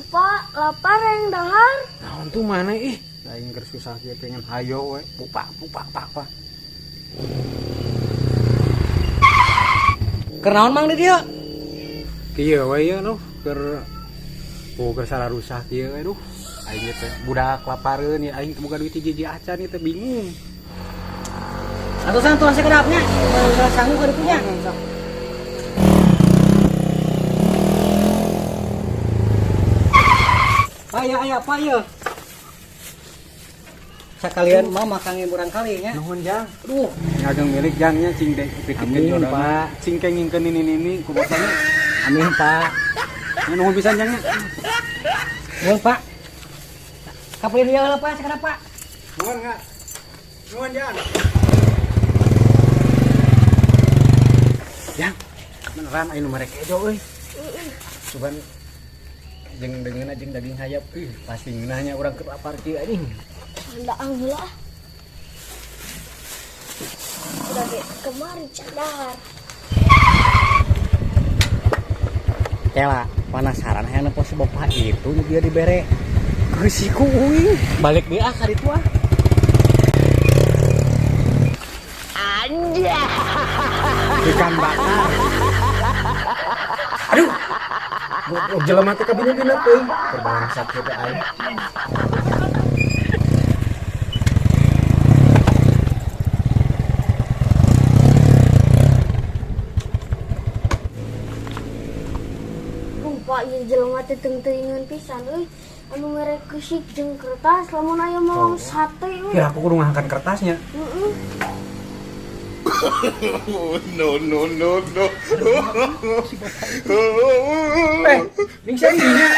Pak, lapar yang dahar. Nah, itu mana ih? Aing keur susah ge pengen hayo we. Pupak pak. Kernaon mang di dieu? Kieu we ye noh keur salah rusak kieu we duh. Aing teh budak lapareun ya aing boga duit hiji acan ieu teh bingung. Atusan tuan sekedapnya, enggak sanggup ka punya. Pak ya. Sekalian mah makangin burang kali nya. Nuhun Jang. Aduh, Ngageng milik Jangnya cing deh pikir Amin, jodoh. Pak. Cing kengingkeun ini ku bapaknya. amin Pak. Nuhun pisan Jangnya. Nuhun Pak. Kapulin dia lah Pak, sekarang Pak. Nuhun enggak? Nuhun Jang. Jang, beneran anu mereka edo euy. Cuman jeung dengeuna jeung daging hayap pasti ngeunahnya urang keur lapar kieu anjing. Anda anglah. Udah deh, kemari cadar. Kela, penasaran hayang nepos bapak itu dia dibere. Kursiku uing, balik dia ka ditu ah. Anjay. Ikan bakar. Aduh. Jelema teh kabina-bina teuing. Berbangsat teh aing. Pak, ieu jelema teh teuing-teuingan pisan euy. Anu merek keusik jeung kertas lamun aya mau sate euy. Ya aku kudu ngangkat kertasnya. Heeh. Ning sadinya.